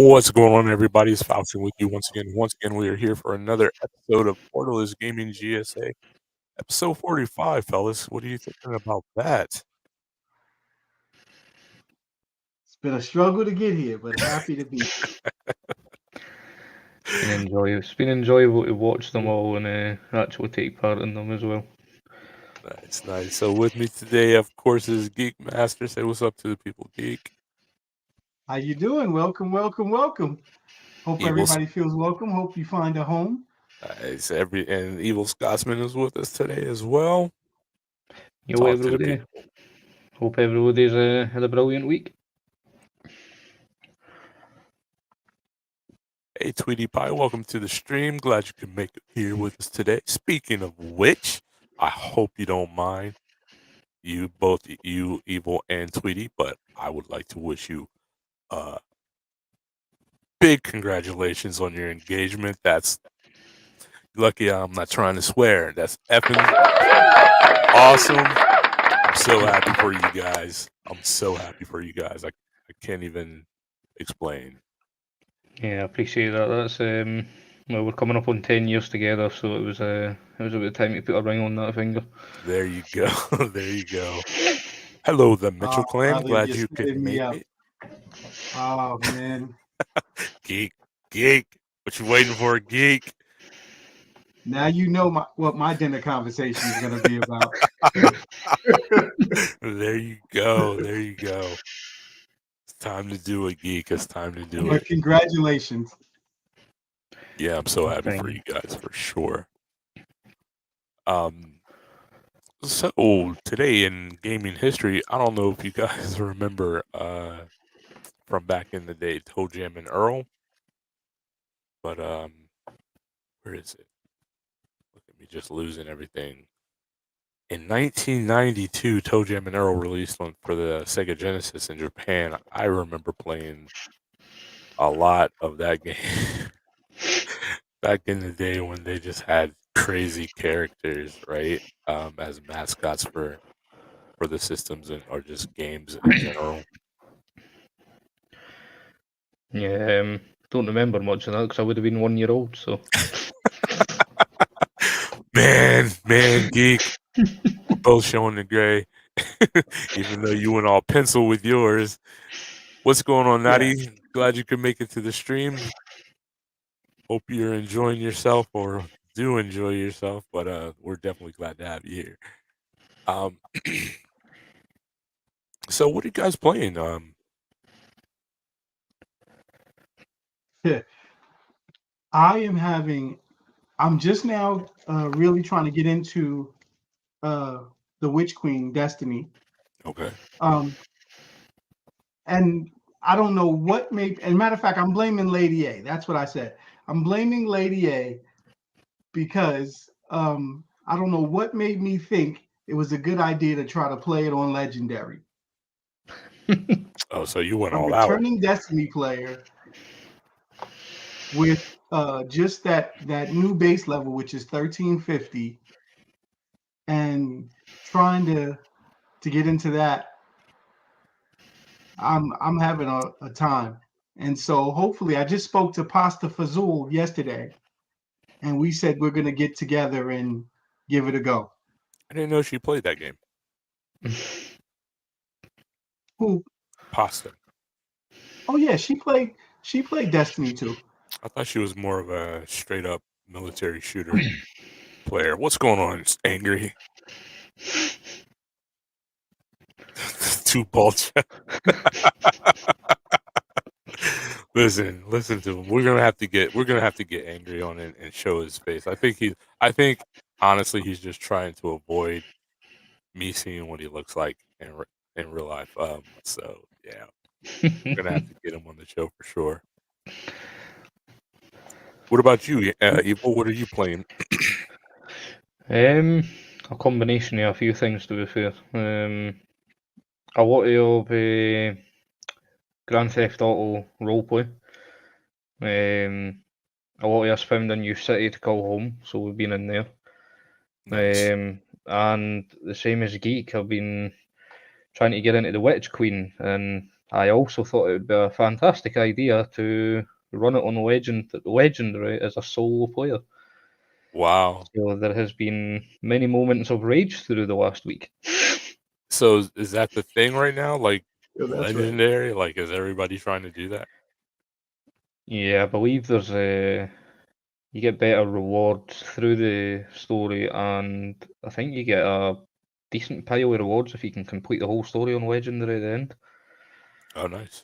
What's going on, everybody? It's Falcon with you once again. Once again, we are here for another episode of Borderless Gaming GSA, episode 45, fellas. What are you thinking about that? It's been a struggle to get here, but happy to be. It's been enjoyable to watch them all and actually take part in them as well. Nice, nice. So with me today, of course, is Geek Master. Say what's up to the people, Geek. How you doing? Welcome, welcome, welcome. Hope Evil, everybody feels welcome. Hope you find a home. nice. And Evil Scotsman is with us today as well. Yo, Talk to the everybody. people. Hope everybody's had a brilliant week. Hey, Tweety Pie, welcome to the stream. Glad you could make it here with us today. Speaking of which, I hope you don't mind, you Evil and Tweety, but I would like to wish you big congratulations on your engagement. That's lucky. I'm not trying to swear. That's effing awesome. I'm so happy for you guys. I can't even explain. Yeah, I appreciate that. That's well, we're coming up on 10 years together, so it was about time to put a ring on that finger. There you go. There you go. Hello, the Mitchell clan. brother, Glad you're you could setting me make up. it. Oh man. Geek. What you waiting for, Geek? Now you know what my dinner conversation is going to be about. There you go. It's time to do it, Geek. It's time to do But it. congratulations. Yeah, I'm so happy Thank for you. you guys for sure. So today in gaming history, I don't know if you guys remember from back in the day, Toe Jam and Earl. But where is it? Look at me just losing everything. In 1992, Toe Jam and Earl released one for the Sega Genesis in Japan. I remember playing a lot of that game back in the day when they just had crazy characters, right? As mascots for the systems or just games in general. Yeah, don't remember much of that because I would have been 1 year old. So Man, Geek. We're both showing the gray, even though you went all pencil with yours. What's going on, Natty? Glad you could make it to the stream. Hope you're enjoying yourself or do enjoy yourself, but we're definitely glad to have you here. So what are you guys playing? I'm just now really trying to get into the Witch Queen Destiny. Okay. And I don't know what made, and matter of fact, I'm blaming Lady A. That's what I said. I'm blaming Lady A because I don't know what made me think it was a good idea to try to play it on Legendary. Oh, so you went A all out. returning Destiny player with just that new base level, which is 1350, and trying to get into that. I'm having a time. And so hopefully I just spoke to Pasta Fazul yesterday, and we said we're going to get together and give it a go. I didn't know she played that game. Who? Pasta. Oh yeah, she played Destiny too. I thought she was more of a straight up military shooter player. What's going on? It's angry. Two bulge. Listen to him. We're gonna have to get angry on it and show his face. I think honestly he's just trying to avoid me seeing what he looks like in real life. So yeah, we're gonna have to get him on the show for sure. What about you, Evil? What are you playing? A combination of a few things, to be fair. A lot of Grand Theft Auto roleplay. A lot of us found a new city to call home, so we've been in there. Nice. And the same as Geek, I've been trying to get into the Witch Queen and I also thought it would be a fantastic idea to run it on Legendary as a solo player. Wow. So there has been many moments of rage through the last week. So is that the thing right now? Like Yo, that's right. legendary? Like is everybody trying to do that? Yeah, I believe there's you get better rewards through the story, and I think you get a decent pile of rewards if you can complete the whole story on Legendary at the end. Oh, nice.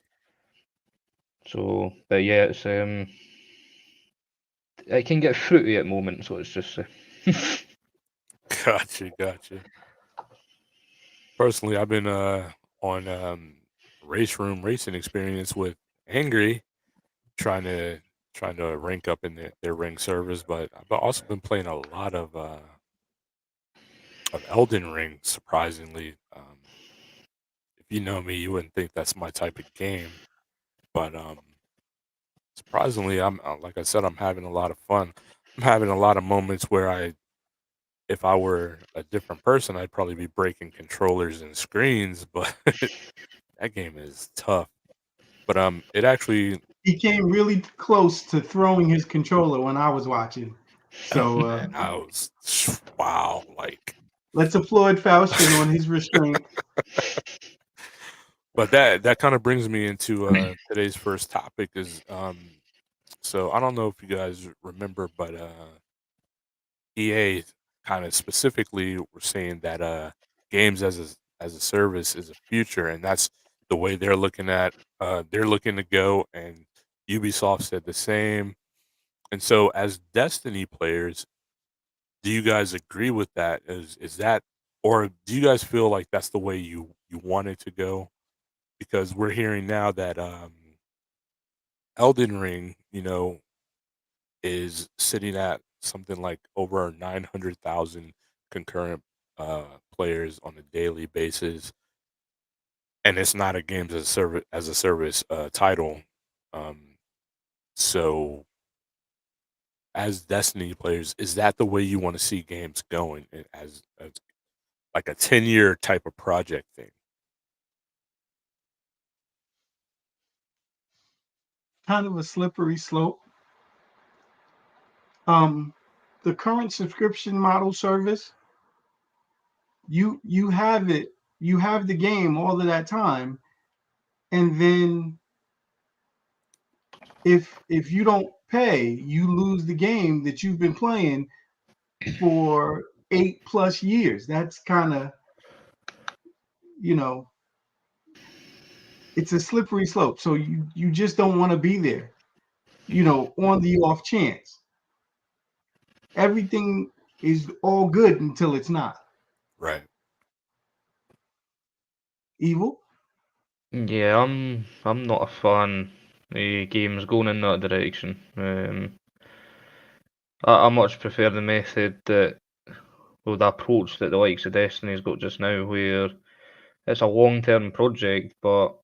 So, but yeah, it can get fruity at moments, so it's just Gotcha. Personally, I've been on race room racing experience with Angry, trying to rank up in their ring servers, but I've also been playing a lot of Elden Ring. Surprisingly, if you know me, you wouldn't think that's my type of game, but surprisingly, I'm like I said, I'm having a lot of fun. I'm having a lot of moments where if I were a different person, I'd probably be breaking controllers and screens, but that game is tough. But it actually, He came really close to throwing his controller when I was watching. oh So man, I was wow, like. let's applaud Faustin on his restraint. But that kind of brings me into today's first topic is so I don't know if you guys remember, but EA kind of specifically were saying that games as a service is a future, and that's the way they're looking to go, and Ubisoft said the same. And so as Destiny players, do you guys agree with that? Is that, or do you guys feel like that's the way you want it to go? Because we're hearing now that Elden Ring, is sitting at something like over 900,000 concurrent players on a daily basis, and it's not a games as a service title. Um, so, as Destiny players, is that the way you want to see games going as like a 10-year type of project thing? Kind of a slippery slope. Um, the current subscription model service, you have it, you have the game all of that time, and then if you don't pay, you lose the game that you've been playing for 8+ years. That's kind of, you know, it's a slippery slope. So you just don't want to be there, on the off chance. Everything is all good until it's not. Right. Evil. yeah, I'm not a fan of games going in that direction. I much prefer the method that, or the approach that the likes of Destiny's got just now, where it's a long-term project, but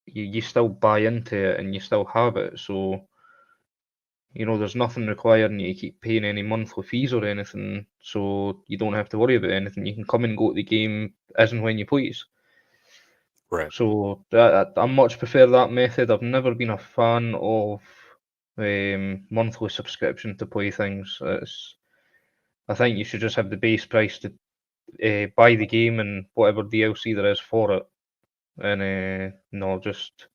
you still buy into it and you still have it. So, there's nothing requiring you to keep paying any monthly fees or anything. So you don't have to worry about anything. You can come and go to the game as and when you please. Right. So I much prefer that method. I've never been a fan of monthly subscription to play things. I think you should just have the base price to buy the game and whatever DLC there is for it. And no, just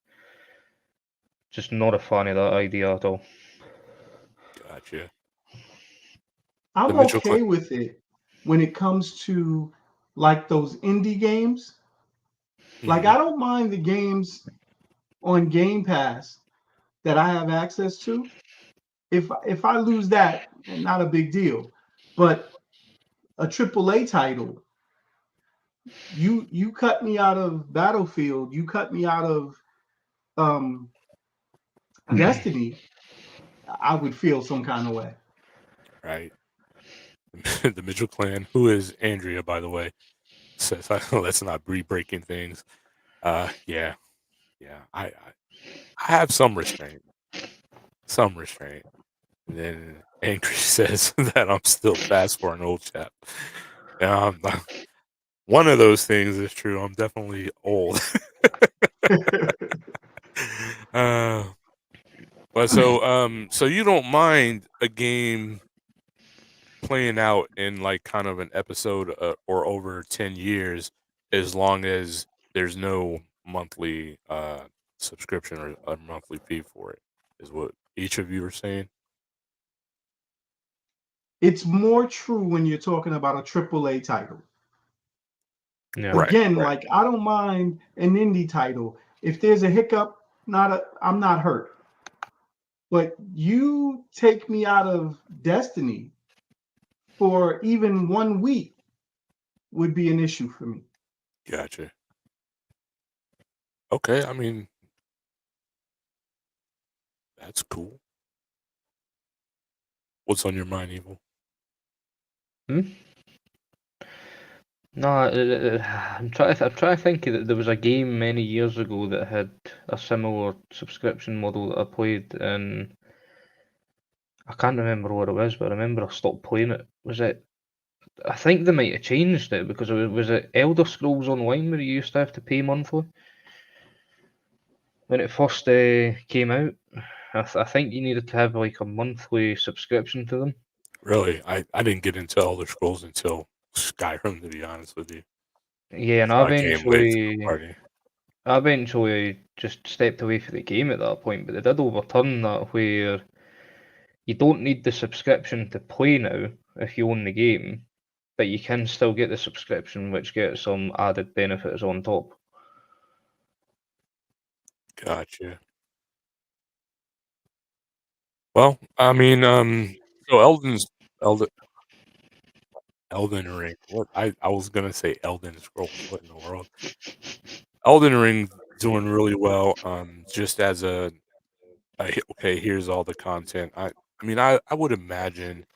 not a fan of that idea at all. Gotcha. The I'm Mitchell Clan. okay with it when it comes to like those indie games. Like Mhm. I don't mind the games on Game Pass that I have access to. If I lose that, not a big deal. But a AAA title, you cut me out of Battlefield, you cut me out of um, Destiny, I would feel some kind of way. Right. The Mitchell clan, who is Andrea, by the way, says, "Let's not be breaking things." Yeah, yeah. I have some restraint. And then Angry says that I'm still fast for an old chap. Um, one of those things is true. I'm definitely old. But so you don't mind a game playing out in like kind of an episode or over 10 years as long as there's no monthly subscription or a monthly fee for it, is what each of you are saying. It's more true when you're talking about a AAA title. Yeah. Right. Again, like I don't mind an indie title. If there's a hiccup, I'm not hurt. But you take me out of Destiny for even 1 week would be an issue for me. Gotcha. Okay, I mean, that's cool. What's on your mind, Evil? No, I'm trying to think that there was a game many years ago that had a similar subscription model that I played, and I can't remember what it was, but I remember I stopped playing it. Was it? I think they might have changed it because was it Elder Scrolls Online where you used to have to pay monthly when it first came out. I think you needed to have like a monthly subscription to them. Really, I didn't get into Elder Scrolls until Skyrim, to be honest with you. Yeah, and So I came late to the party. I eventually just stepped away from the game at that point, but they did overturn that where you don't need the subscription to play now if you own the game, but you can still get the subscription, which gets some added benefits on top. Gotcha. Well, I mean, so Elden Ring. What I was gonna say Elden Scrolls. What in the world? Elden Ring doing really well. Just as okay, here's all the content. I mean, I would imagine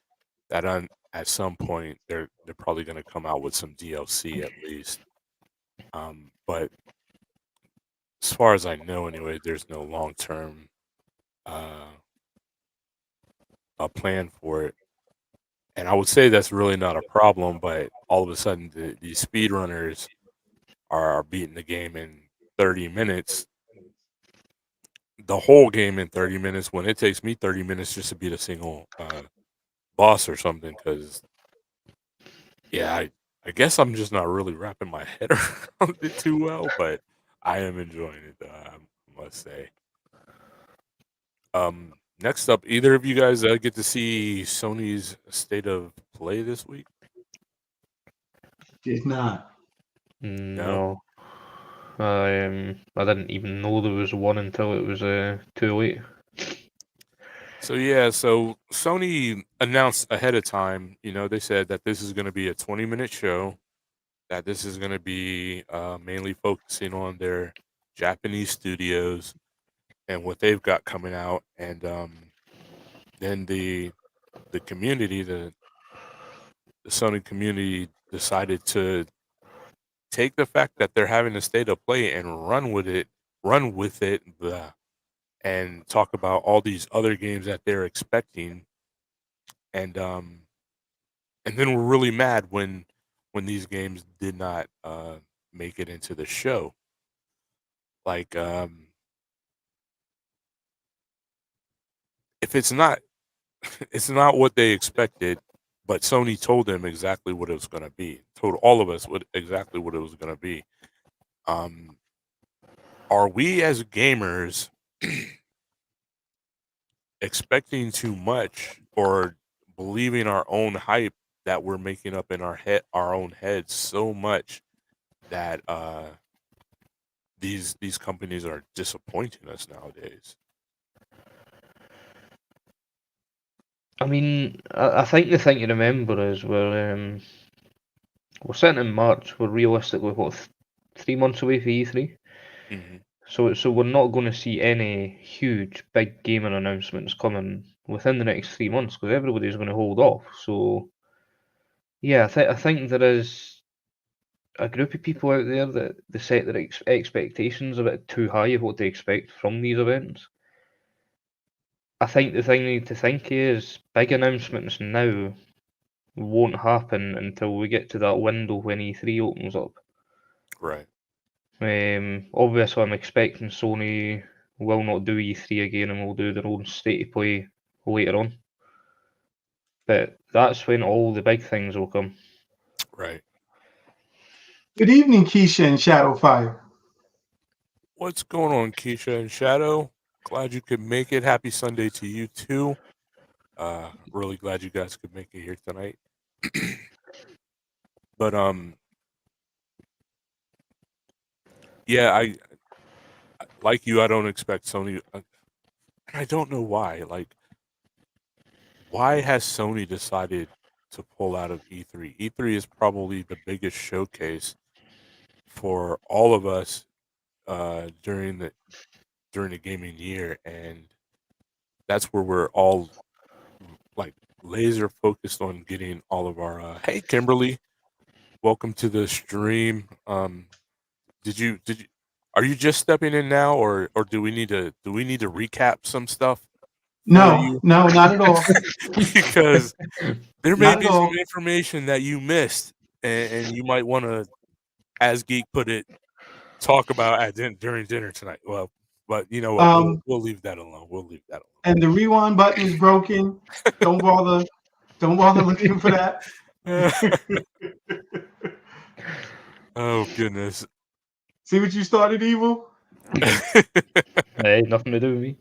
that at some point they're probably gonna come out with some DLC at least. But as far as I know, anyway, there's no long term uh a plan for it. And I would say that's really not a problem, but all of a sudden these speedrunners are beating the game in 30 minutes, the whole game in 30 minutes, when it takes me 30 minutes just to beat a single boss or something. Because, yeah, I guess I'm just not really wrapping my head around it too well, but I am enjoying it, I must say. Next up, either of you guys get to see Sony's State of Play this week? Did not. No? No, I didn't even know there was one until it was too late. So yeah, so Sony announced ahead of time, they said that this is going to be a 20-minute show, that this is going to be mainly focusing on their Japanese studios and what they've got coming out, and then the community, the Sony community decided to take the fact that they're having a state of play and run with it, and talk about all these other games that they're expecting, and then we're really mad when these games did not make it into the show. Like, if it's not it's not what they expected, but Sony told them exactly what it was going to be. Told all of us exactly what it was going to be. Um, are we as gamers expecting too much, or believing our own hype that we're making up in our own heads so much that these companies are disappointing us nowadays? I mean, I think the thing to remember is we're sitting in March. We're realistically what 3 months away from E3. Hmm. So we're not going to see any huge big gaming announcements coming within the next 3 months because everybody's going to hold off. So yeah, I think there is a group of people out there that they set their expectations a bit too high of what they expect from these events. I think the thing you need to think is big announcements now won't happen until we get to that window when E3 opens up. Right. Obviously, I'm expecting Sony will not do E3 again and will do their own state of play later on. But that's when all the big things will come. Right. Good evening, Keisha and Shadowfire. What's going on, Keisha and Shadow? Glad you could make it. Happy Sunday to you too. Really glad you guys could make it here tonight. But yeah, I like you. I don't expect Sony. I don't know why. Like, why has Sony decided to pull out of E3? E3 is probably the biggest showcase for all of us during the gaming year, and that's where we're all like laser focused on getting all of our. Hey, Kimberly, welcome to the stream. Did you? Are you just stepping in now, or do we need to recap some stuff for No, you? no, not at all. Because there may Not at be some all. information that you missed, and you might want to, as Geek put it, talk about during dinner tonight. Well, but you know what? We'll leave that alone. We'll leave that And the rewind button is broken. Don't bother. Don't bother looking for that. alone. Oh goodness. See what you started, Evil? Hey, nothing to do with me.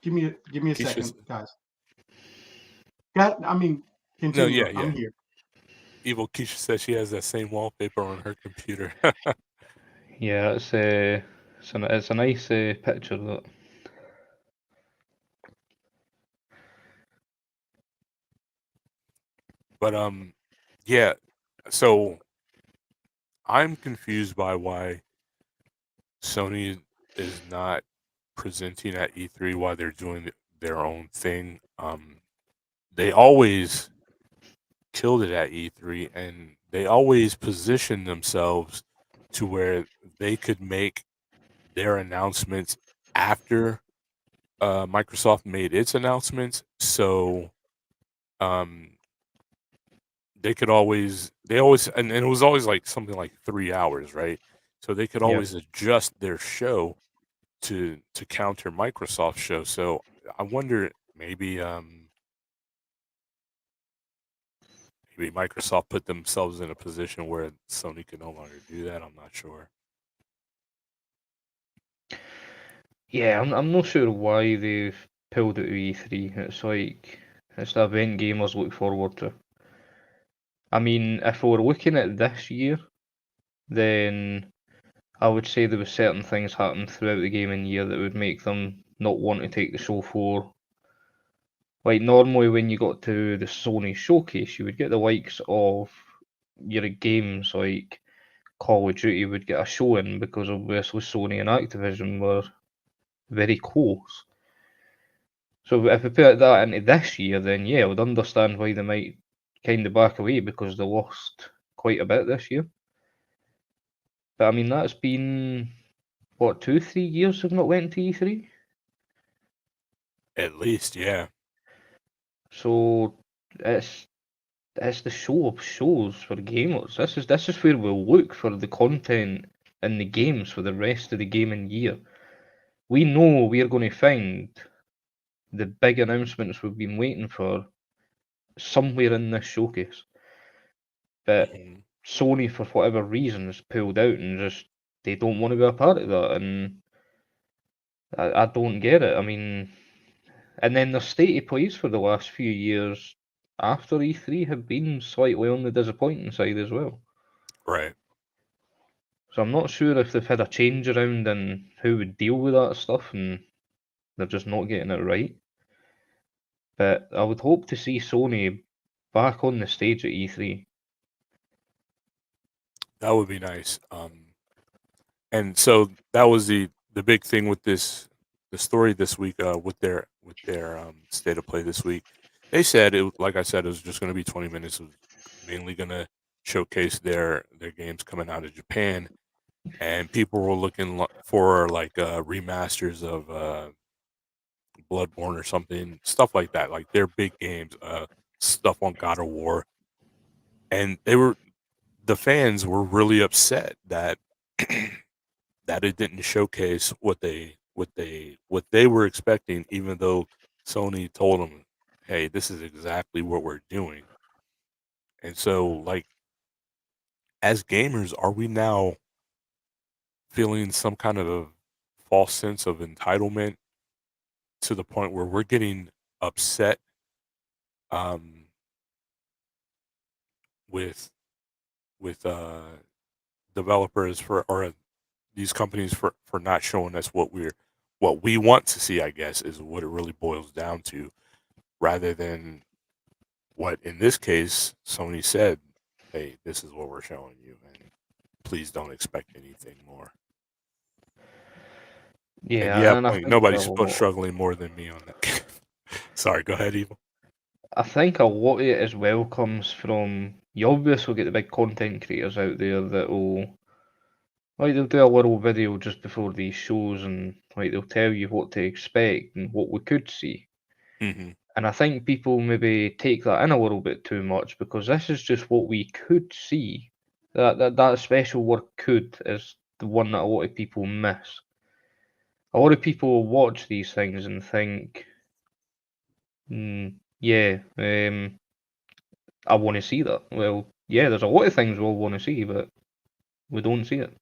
Give me a Keisha's- second, guys. No, Continue. yeah. I'm here. Evil Keisha says she has that same wallpaper on her computer. Yeah, it's a nice picture that. But yeah. So I'm confused by why Sony is not presenting at E3 while they're doing their own thing. They always killed it at E3, and they always positioned themselves to where they could make their announcements after Microsoft made its announcements. So um, and it was always like something like 3 hours, right? So they could Yeah. always adjust their show to counter Microsoft's show. So I wonder maybe Microsoft put themselves in a position where Sony could no longer do that. I'm not sure. Yeah, I'm not sure why they've pulled out of E3. It's the event gamers look forward to. I mean, if we were looking at this year, then I would say there were certain things happened throughout the gaming year that would make them not want to take the show forward. Like normally when you got to the Sony showcase, you would get the likes of your games like Call of Duty would get a show in because obviously Sony and Activision were very close. So if we put that into this year, then yeah, I would understand why they might kind of back away because they lost quite a bit this year. But I mean, that's been what 2-3 years they've not went to E3. At least, yeah. So it's the show of shows for gamers. This is where we'll look for the content in the games for the rest of the gaming year. We know we're going to find the big announcements we've been waiting for somewhere in this showcase. But Mhm. Sony, for whatever reason, has pulled out and just they don't want to be a part of that, and I don't get it. I mean, and then their state of plays for the last few years after E3 have been slightly on the disappointing side as well. Right. So I'm not sure if they've had a change around in who would deal with that stuff, and they're just not getting it right. But I would hope to see Sony back on the stage at E3. That would be nice. And so that was the big thing with the story this week with their state of play this week. They said like I said, it was just going to be 20 minutes. It was mainly going to showcase their games coming out of Japan, and people were looking for like remasters of Bloodborne or something, stuff like that, like their big games, stuff on God of War, and the fans were really upset that that it didn't showcase what they were expecting, even though Sony told them, "Hey, this is exactly what we're doing." And so, like, as gamers, are we now feeling some kind of a false sense of entitlement to the point where we're getting upset um, with with developers for or these companies for not showing us what we want to see? I guess is what it really boils down to, rather than what in this case Sony said. Hey, this is what we're showing you, and please don't expect anything more. And yeah, Yeah, and I point. think a Nobody's lot. struggling more than me on that. Sorry, go ahead, Evil. I think a lot of it as well comes from you obviously get the big content creators out there that will like they'll do a little video just before these shows and like they'll tell you what to expect and what we could see. Hmm. And I think people maybe take that in a little bit too much because this is just what we could see. That special word "could" is the one that a lot of people miss. A lot of people will watch these things and think, yeah, I want to see that. Well, yeah, there's a lot of things we'll want to see, but we don't see it.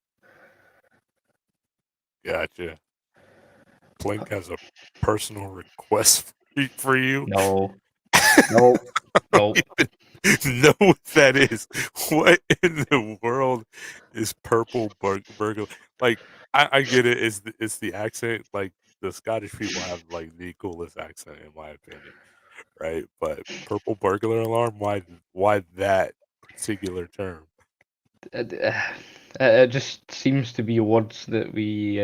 Gotcha. Plink has a personal request for you. No, no, I no. don't even know what that is. What in the world is purple burger? Like, I get it. It's the accent. Like, the Scottish people have like the coolest accent in my opinion, right? But purple burglar alarm. Why that particular term? It just seems to be words that we,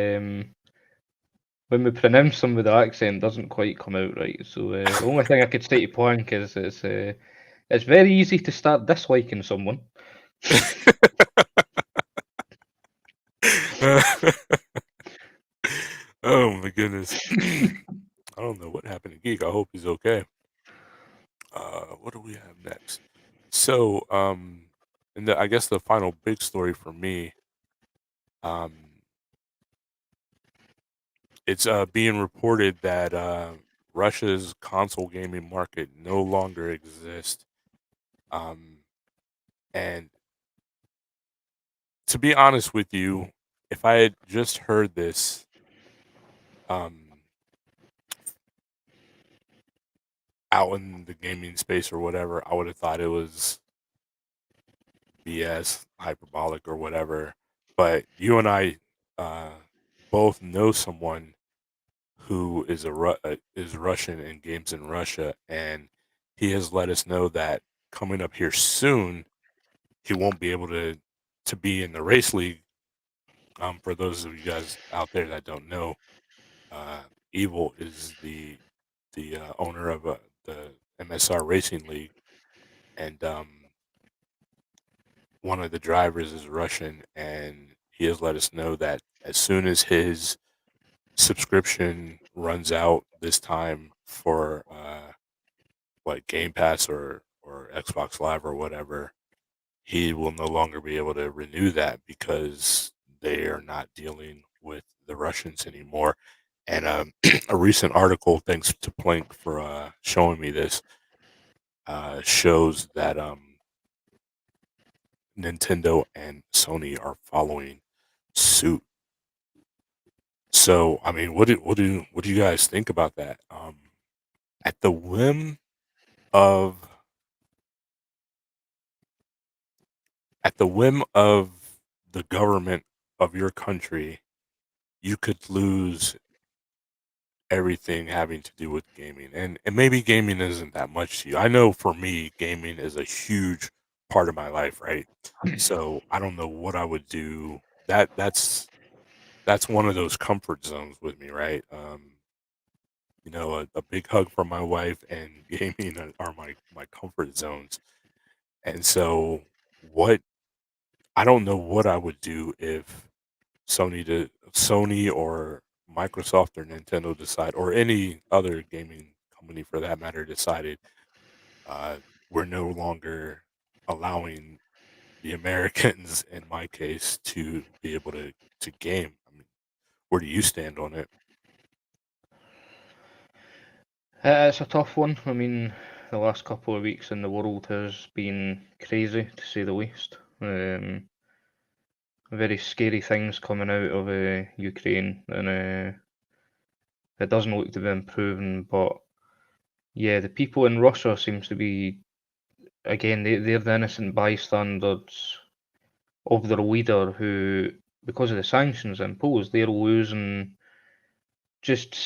when we pronounce them with the accent, doesn't quite come out right. So the only thing I could say to Plank is it's very easy to start disliking someone. Oh my goodness. I don't know what happened to Geek. I hope he's okay. What do we have next? So, and I guess the final big story for me, um, it's being reported that Russia's console gaming market no longer exists. Um, and to be honest with you, if I had just heard this um, out in the gaming space or whatever, I would have thought it was BS, hyperbolic, or whatever. But you and I uh, both know someone who is is Russian and games in Russia, and he has let us know that coming up here soon, he won't be able to be in the race league. For those of you guys out there that don't know, uh, Evil is the owner of the MSR Racing League, and one of the drivers is Russian, and he has let us know that as soon as his subscription runs out this time for like Game Pass or Xbox Live or whatever, he will no longer be able to renew that because they are not dealing with the Russians anymore. And a recent article, thanks to Plank for showing me this, shows that Nintendo and Sony are following suit. So, I mean, what do you guys think about that? At the whim of at the whim of the government of your country, you could lose everything having to do with gaming. And maybe gaming isn't that much to you. I know for me, gaming is a huge part of my life, right? So I don't know what I would do. That's one of those comfort zones with me, right? A big hug from my wife and gaming are my comfort zones. And so what I don't know what I would do if Sony or Microsoft or Nintendo decide, or any other gaming company for that matter, decided uh, we're no longer allowing the Americans, in my case, to be able to game. I mean, where do you stand on it? It's a tough one. I mean, the last couple of weeks in the world has been crazy, to say the least. Very scary things coming out of Ukraine, and it doesn't look to be improving. But yeah, the people in Russia seems to be, again, they're the innocent bystanders of their leader who, because of the sanctions imposed, they're losing just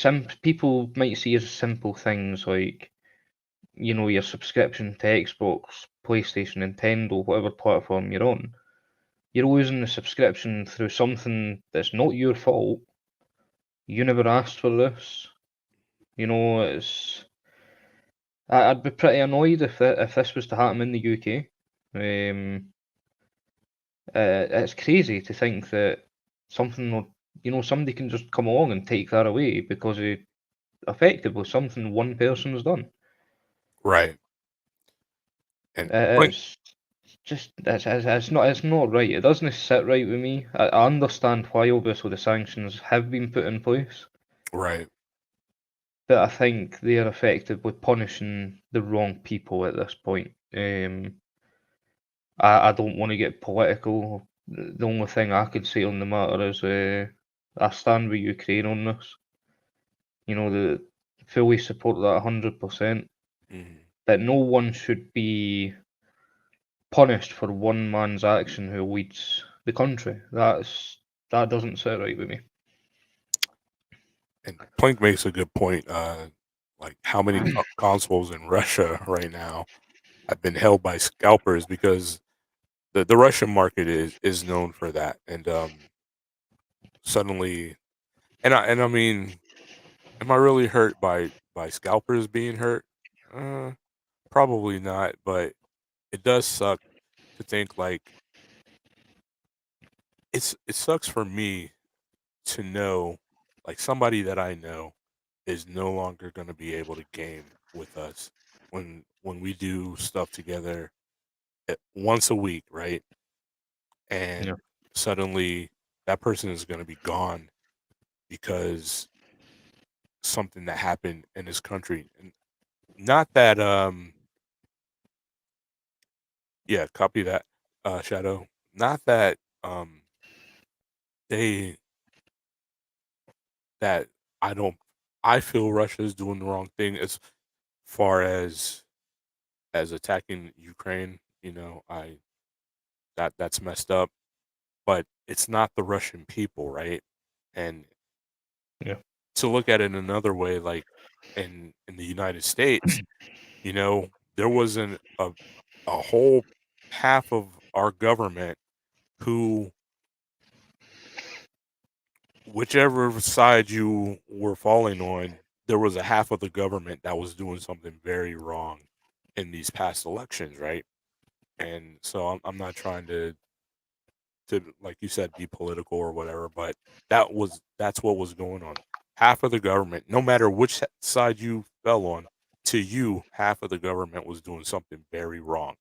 people might see as simple things like, you know, your subscription to Xbox, PlayStation, Nintendo, whatever platform you're on. You're losing the subscription through something that's not your fault. You never asked for this. You know, I'd be pretty annoyed if this was to happen in the UK. It's crazy to think that somebody can just come along and take that away because of effectively something one person's done. Right. And point It's just it's not right. It doesn't sit right with me. I understand why obviously the sanctions have been put in place, right. but I think they are effectively punishing the wrong people at this point. I don't want to get political. The only thing I could say on the matter is I stand with Ukraine on this. You know, the fully support that 100%. Mhm. That no one should be punished for one man's action who leads the country. That doesn't sit right with me. And Plank makes a good point. Like how many consoles in Russia right now have been held by scalpers because the Russian market is known for that. And suddenly, and I mean, am I really hurt by scalpers being hurt? Uh, Probably not, but it does suck to think like it sucks for me to know like somebody that I know is no longer going to be able to game with us when we do stuff together once a week, right? Yeah, And suddenly that person is going to be gone because something that happened in his country. And not that yeah, copy that Shadow. Not that they that I don't I feel Russia is doing the wrong thing as far as attacking Ukraine, you know, I that's messed up, but it's not the Russian people, right? And yeah, to look at it another way, like in the United States, you know, there wasn't a whole half of our government who, whichever side you were falling on, there was a half of the government that was doing something very wrong in these past elections, right? And so I'm not trying to like you said be political or whatever, but that's what was going on. Half of the government, no matter which side you fell on, to you half of the government was doing something very wrong,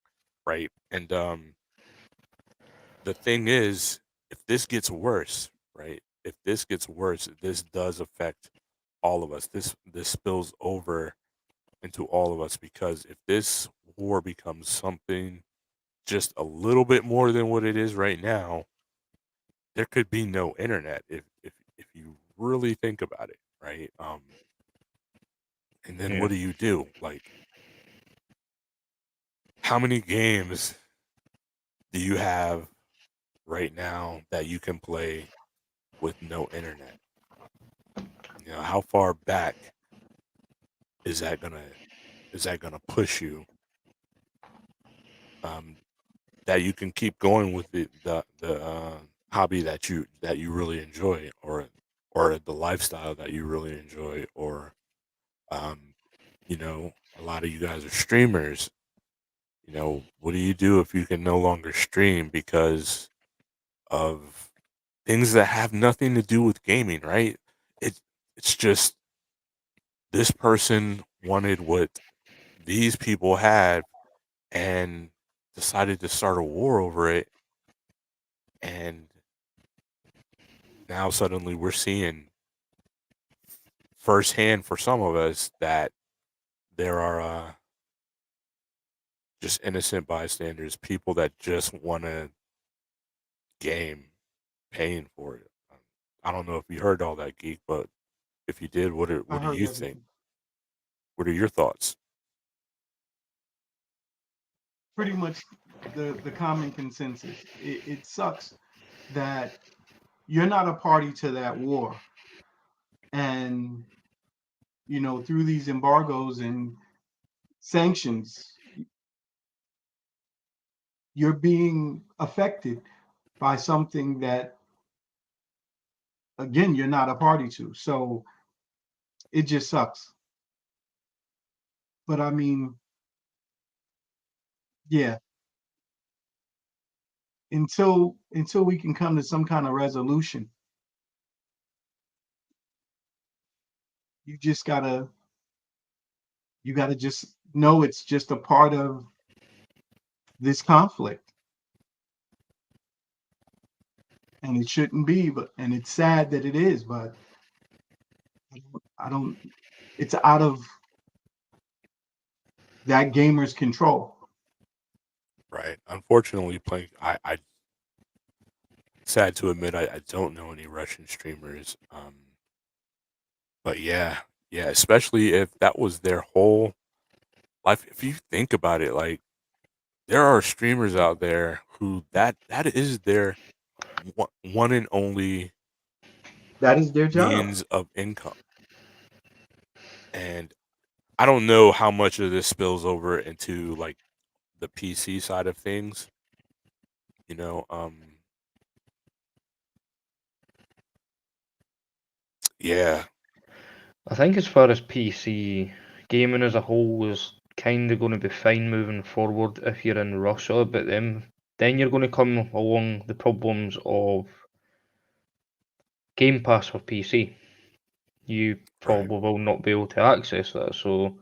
right? And the thing is, if this gets worse, right? If this gets worse, this does affect all of us. This spills over into all of us because if this war becomes something just a little bit more than what it is right now, there could be no internet if you really think about it, right? And then yeah. what do? Like, how many games do you have right now that you can play with no internet? You know, how far back is that gonna push you? Um, that you can keep going with the hobby that you really enjoy, or the lifestyle that you really enjoy, or um, you know, a lot of you guys are streamers. You know, what do you do if you can no longer stream because of things that have nothing to do with gaming, right? It it's just this person wanted what these people had, and decided to start a war over it, and now suddenly we're seeing firsthand for some of us that there are just innocent bystanders, people that just want to game paying for it. I don't know if you heard all that, Geek, but if you did, I what do heard you think? everything. What are your thoughts? Pretty much the common consensus. It sucks that you're not a party to that war, and through these embargoes and sanctions, you're being affected by something that, again, you're not a party to. So it just sucks. But I mean, yeah, until we can come to some kind of resolution, you just gotta just know it's just a part of this conflict, and it shouldn't be, but and it's sad that it is, but I don't it's out of that gamer's control. Right. Unfortunately, playing. I sad to admit, I don't know any Russian streamers. But yeah, yeah. Especially if that was their whole life. If you think about it, like there are streamers out there who that is their one and only That is their job. means of income. And I don't know how much of this spills over into like the PC side of things. You know, yeah, I think as far as PC gaming as a whole is kind of going to be fine moving forward if you're in Russia, but then you're going to come along the problems of Game Pass for PC. You right. probably will not be able to access that. So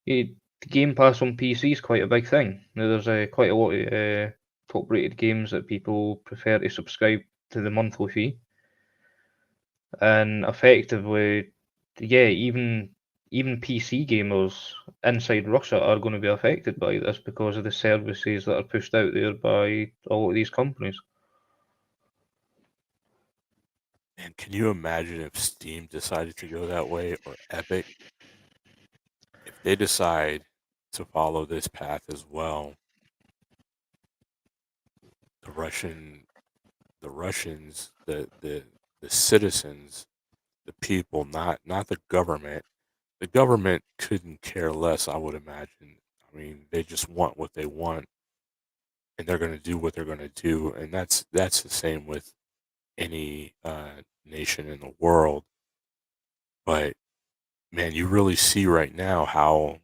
the Game Pass on PC is quite a big thing. Now, there's quite a lot of top-rated games that people prefer to subscribe to the monthly fee, and effectively, yeah, even PC gamers inside Russia are going to be affected by this because of the services that are pushed out there by all of these companies. And can you imagine if Steam decided to go that way or Epic? If they decide to follow this path as well, the Russian the Russians, the citizens, the people, not the government. The government couldn't care less, I would imagine. I mean, they just want what they want and they're going to do what they're going to do, and that's the same with any nation in the world. But man, you really see right now how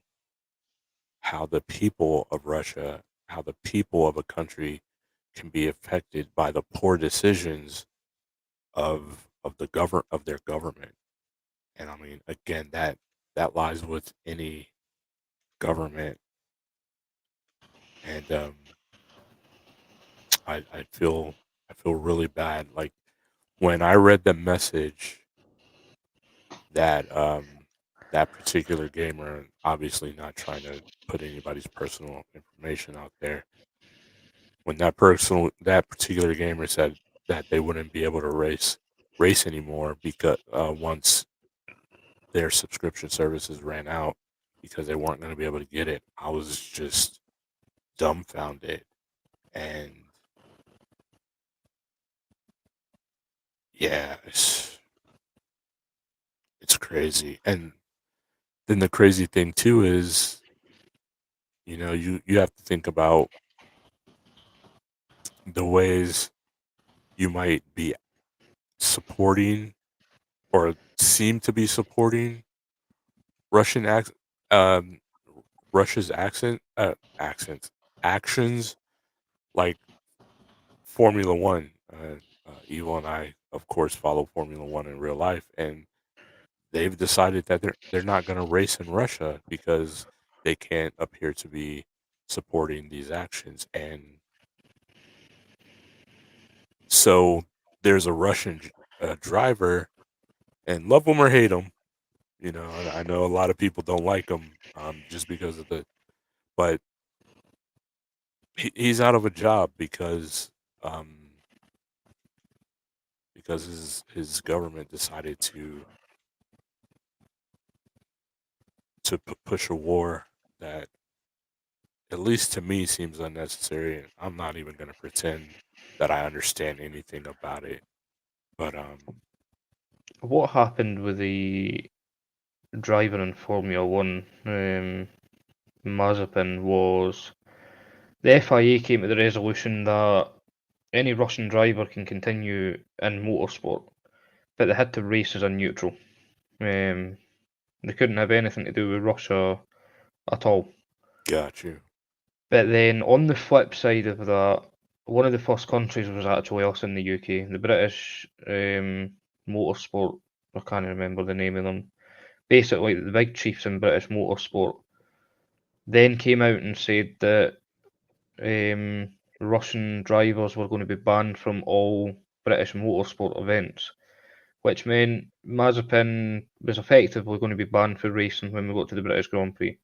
the people of Russia, how the people of a country can be affected by the poor decisions of their government. And I mean, again, that lies with any government. And I feel really bad. Like when I read the message that that particular gamer, obviously not trying to put anybody's personal information out there, when that particular gamer said that they wouldn't be able to race anymore because once their subscription services ran out because they weren't going to be able to get it, I was just dumbfounded. And yeah, it's crazy. And then the crazy thing too is, you have to think about the ways you might be supporting or seem to be supporting Russian um, Russia's actions, like Formula One. Evil and I, of course, follow Formula One in real life, and they've decided that they're not going to race in Russia because they can't appear to be. supporting these actions. And so there's a Russian driver, and love him or hate him, I know a lot of people don't like him just because of but he's out of a job um, because his government decided to push a war that, at least to me, seems unnecessary. And I'm not even going to pretend that I understand anything about it. But What happened with the driver in Formula One, Mazepin, was the FIA came to the resolution that any Russian driver can continue in motorsport, but they had to race as a neutral. They couldn't have anything to do with Russia at all. got you. But then on the flip side of that, one of the first countries was actually us in the UK. The British motorsport, I can't remember the name of them. Basically, the big chiefs in British motorsport then came out and said that Russian drivers were going to be banned from all British motorsport events, which meant Mazepin was effectively going to be banned for racing when we got to the British Grand Prix.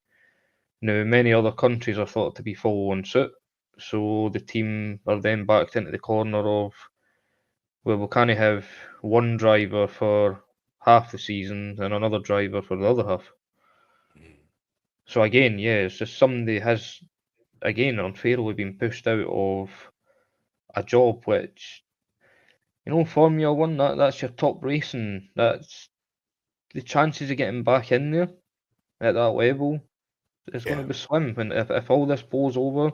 Now, many other countries are thought to be following suit, so the team are then backed into the corner of, well, we can't have one driver for half the season and another driver for the other half. Mm, So again, yeah, it's just somebody has, again, unfairly been pushed out of a job which, Formula One, that's your top racing. That's the chances of getting back in there at that level is going to yeah, be slim. And if all this blows over,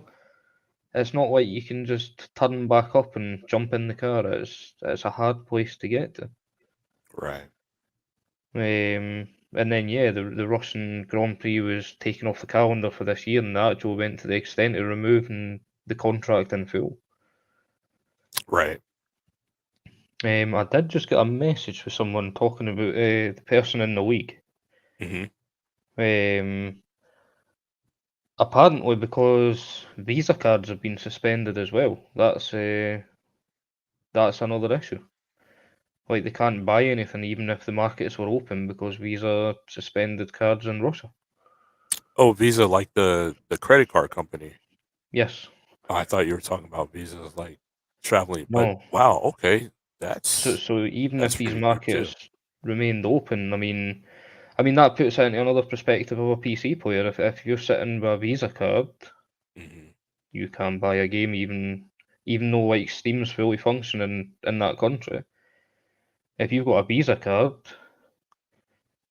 it's not like you can just turn back up and jump in the car. It's a hard place to get to. right, And then yeah, the Russian Grand Prix was taken off the calendar for this year, and that actually went to the extent of removing the contract in full. right. I did just get a message with someone talking about the person in the league. Hmm. Um, Apparently, because Visa cards have been suspended as well. That's another issue. Like they can't buy anything even if the markets were open because Visa suspended cards in Russia. Oh, Visa, like the credit card company. Yes. Oh, I thought you were talking about Visa like traveling, but No. wow, okay, So even if that's these pretty big too. markets remained open, I mean that puts it into another perspective of a PC player. If you're sitting with a Visa card, Hmm. you can buy a game even though like Steam's fully functioning in that country. If you've got a Visa card,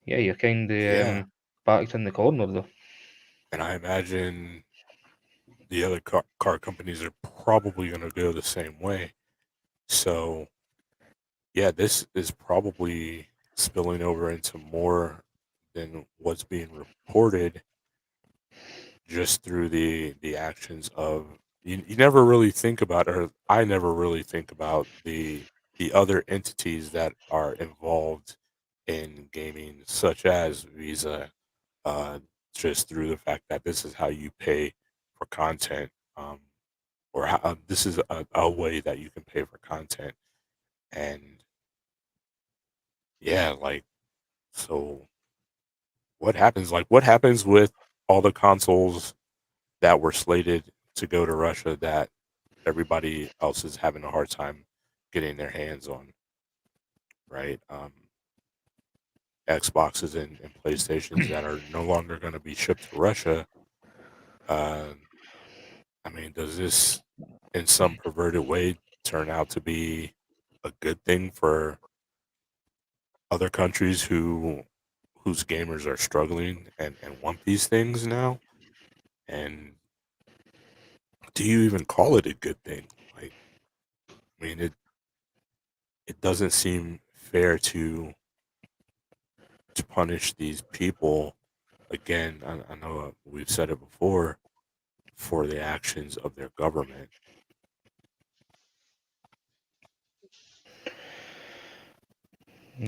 yeah, you're kind of Yeah, backed in the corner though. and I imagine the other car companies are probably going to go the same way. So yeah, this is probably spilling over into more than what's being reported, just through the actions of, you never really think about, or I never really think about the other entities that are involved in gaming, such as Visa, uh, just through the fact that this is how you pay for content, or how, this is a way that you can pay for content. And yeah, like, so what happens with all the consoles that were slated to go to Russia that everybody else is having a hard time getting their hands on, right? Xboxes and PlayStations that are no longer going to be shipped to Russia. Uh, I mean, does this, in some perverted way, turn out to be a good thing for other countries whose gamers are struggling and want these things now? And do you even call it a good thing? Like, I mean, it doesn't seem fair to punish these people. Again, I know we've said it before, for the actions of their government.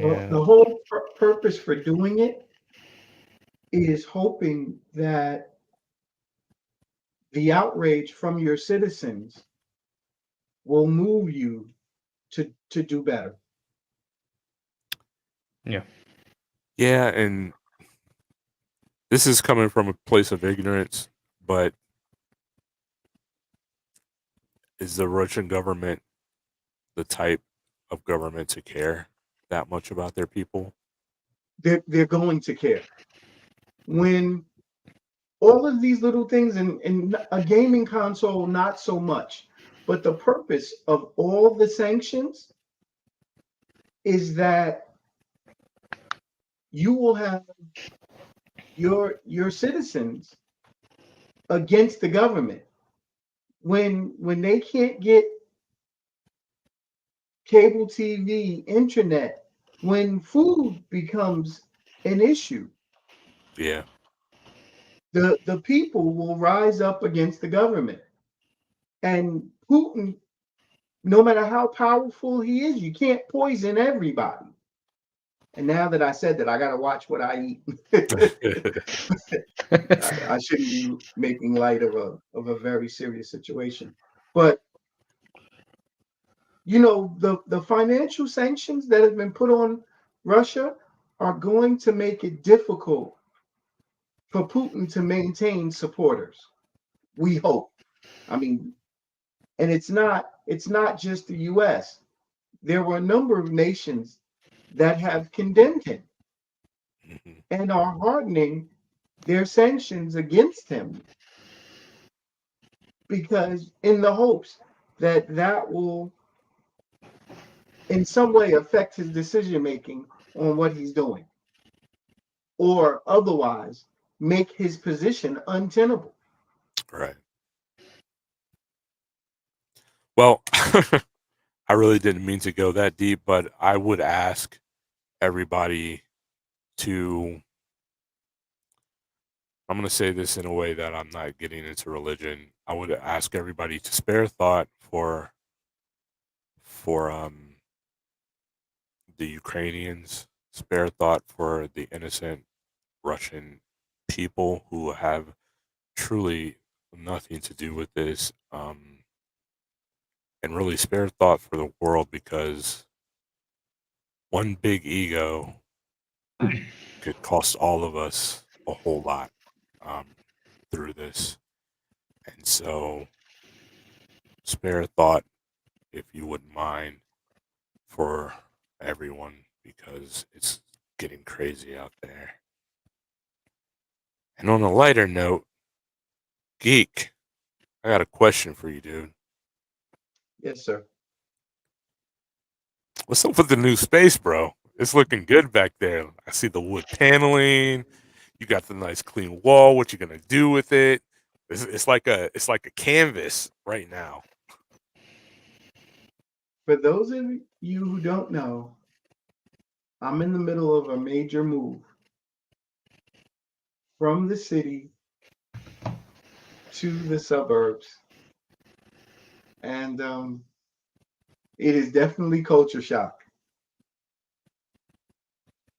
Well, Yeah. the whole purpose for doing it is hoping that the outrage from your citizens will move you to do better. Yeah. Yeah, and this is coming from a place of ignorance, but is the Russian government the type of government to care that much about their people? They're going to care when all of these little things in a gaming console, not so much. But the purpose of all the sanctions is that you will have your citizens against the government when they can't get cable TV, internet, when food becomes an issue, Yeah, the people will rise up against the government. And Putin, no matter how powerful he is, you can't poison everybody. And now that I said that, I got to watch what I eat. I shouldn't be making light of a very serious situation. But the financial sanctions that have been put on Russia are going to make it difficult for Putin to maintain supporters. We hope. I mean, and it's not just the US. There were a number of nations that have condemned him mhm, and are hardening their sanctions against him because in the hopes that that will in some way affect his decision making on what he's doing or otherwise make his position untenable. right. Well, I really didn't mean to go that deep, but I would ask everybody to. I'm going to say this in a way that I'm not getting into religion. I would ask everybody to spare thought for the Ukrainians, spare thought for the innocent Russian people who have truly nothing to do with this, and really spare thought for the world because one big ego could cost all of us a whole lot um, through this. And so, spare thought, if you wouldn't mind, for everyone because it's getting crazy out there. And on a lighter note, Geek, I got a question for you, dude. Yes, sir. What's up with the new space, bro? It's looking good back there. I see the wood paneling. You got the nice clean wall. What you gonna do with it? It's like a canvas right now. For those of you who don't know, I'm in the middle of a major move from the city to the suburbs. And it is definitely culture shock.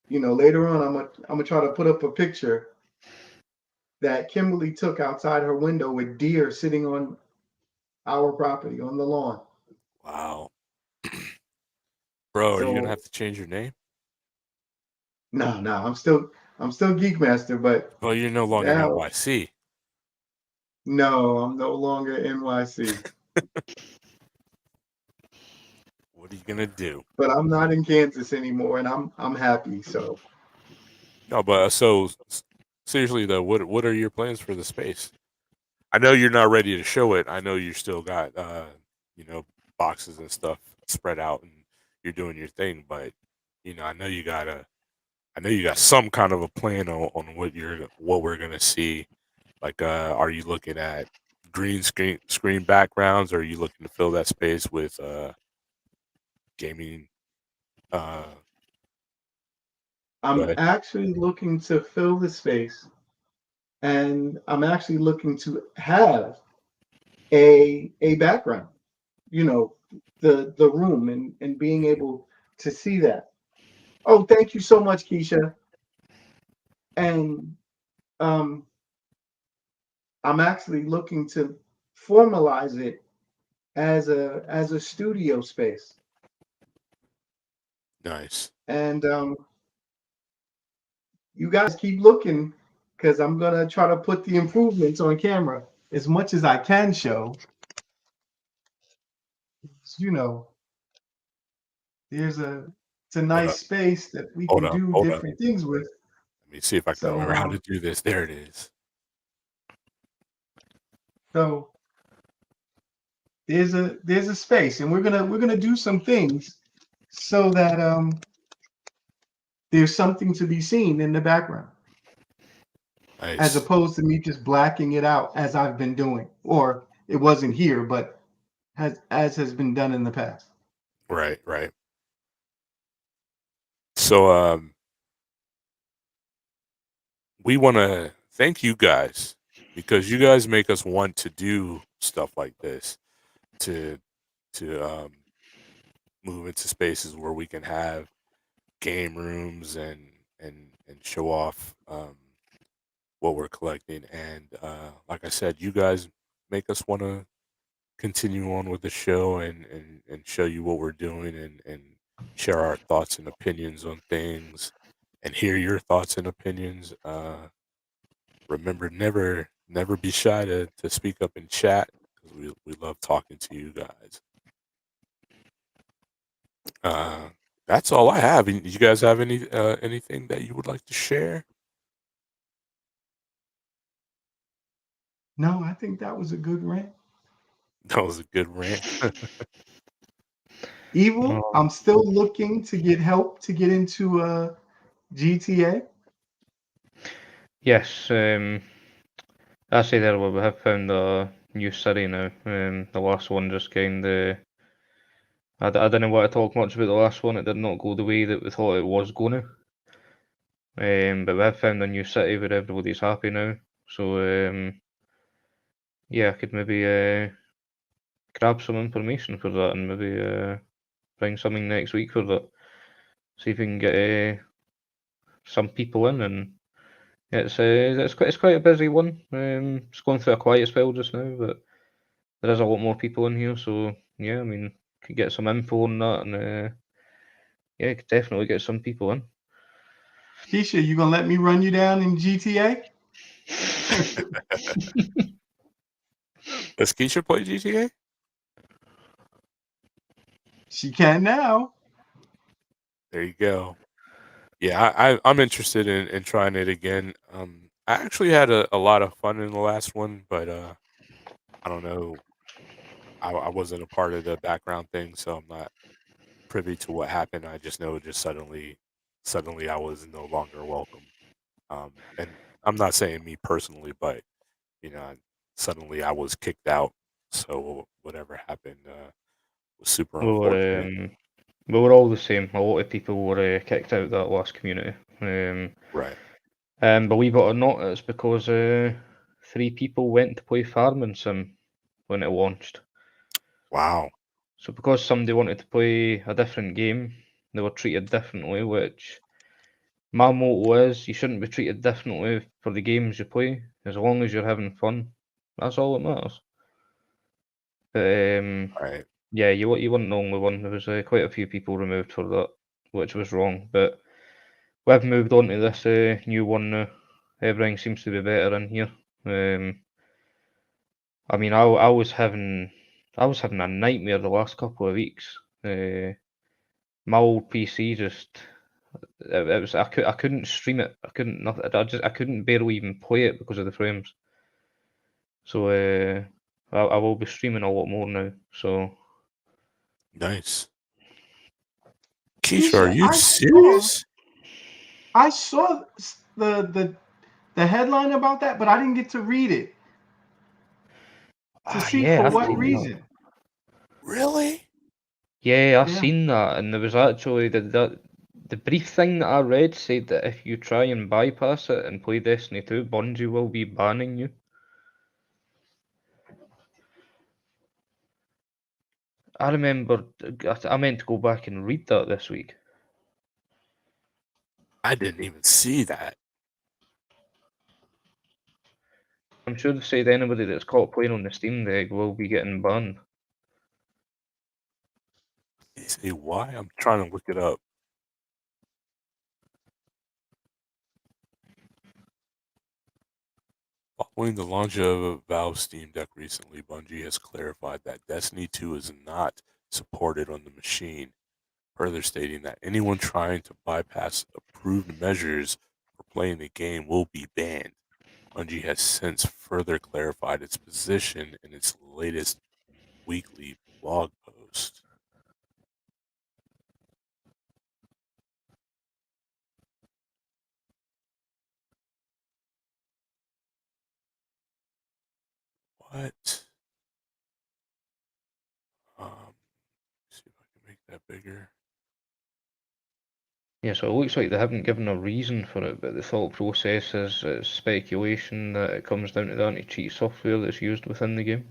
Later on, I'm gonna try to put up a picture that Kimberly took outside her window with deer sitting on our property on the lawn. Wow, bro, are you gonna So have to change your name? no, no, I'm still Geek Master, but Well, you're no longer now NYC. no, I'm no longer NYC. What are you gonna do? But I'm not in Kansas anymore, and I'm happy. So No, but seriously though, what are your plans for the space? I know you're not ready to show it. I know you still got you know, boxes and stuff spread out and you're doing your thing, but I know you got some kind of a plan on what we're gonna see. Like are you looking at green screen backgrounds or are you looking to fill that space with gaming uh go I'm ahead. actually looking to fill the space, and I'm actually looking to have a background. You know, the room and being Mhm. able to see that. Oh, thank you so much, Keisha. And um, I'm actually looking to formalize it as a studio space. Nice. And you guys keep looking because I'm gonna try to put the improvements on camera as much as I can show. You know, there's a it's a Hold nice up. space that we Hold can up. do Hold up. different things with. Let me see if I can So remember how to do this. There it is. so there's a space, and we're gonna do some things so that there's something to be seen in the background, as Nice. opposed to me just blacking it out as I've been doing, or it wasn't here, but has been done in the past. Right. Right. So we want to thank you guys because you guys make us want to do stuff like this to to move into spaces where we can have game rooms and show off what we're collecting. And like I said, you guys make us want to continue on with the show and show you what we're doing and share our thoughts and opinions on things and hear your thoughts and opinions. Remember, never be shy to speak up in chat because we love talking to you guys. Uh, that's all I have. You guys have anything that you would like to share? No, I think that was a good rant. That was a good rant. Evil, Um, I'm still looking to get help to get into GTA. yes, I say there we have found a new city now. The last one just kind of. I didn't want to talk much about the last one. It did not go the way that we thought it was going to. But we have found a new city where everybody's happy now. So yeah, I could maybe grab some information for that and maybe bring something next week for that. See if we can get some people in, and it's quite a busy one. It's going through a quiet spell just now, but there is a lot more people in here. So yeah, I mean, could get some info on that, and yeah, could definitely get some people in. Keisha, you gonna let me run you down in GTA? Does Keisha play GTA? She can now. There you go. Yeah, I'm interested in trying it again. I actually had a lot of fun in the last one, but I don't know. I wasn't a part of the background thing, so I'm not privy to what happened. I just know just suddenly I was no longer welcome. And I'm not saying me personally, but you know, suddenly I was kicked out. So whatever happened was super We were unfortunate. we were all the same. A lot of people were kicked out of that last community. Right. Believe it or not, it's because 3 people went to play Farming Sim when it launched. Wow. So because somebody wanted to play a different game, they were treated differently, which my motto is you shouldn't be treated differently for the games you play, as long as you're having fun. That's all that matters. But Right. yeah, you weren't the only one. There was quite a few people removed for that, which was wrong. But we've moved on to this new one now. Everything seems to be better in here. I mean, I was having a nightmare the last couple of weeks. My old PC just it was I couldn't stream it. I couldn't nothing. I couldn't barely even play it because of the frames. So I will be streaming a lot more now. So Nice. Keisha, are Keisha, you serious? I saw the headline about that, but I didn't get to read it to see yeah, for I what seen that. reason. Really? Yeah, I Yeah. seen that, and there was actually the brief thing that I read said that if you try and bypass it and play Destiny 2, Bungie will be banning you. I remember I meant to go back and read that this week. I didn't even see that. I'm sure they said anybody that's caught playing on the Steam Deck will be getting banned. You say why? I'm trying to look it up. Following the launch of Valve Steam Deck recently, Bungie has clarified that Destiny 2 is not supported on the machine, further stating that anyone trying to bypass approved measures for playing the game will be banned. Bungie has since further clarified its position in its latest weekly blog post. What? See if I can make that bigger. Yeah, so it looks like they haven't given a reason for it, but the thought process is speculation that it comes down to the anti-cheat software that's used within the game.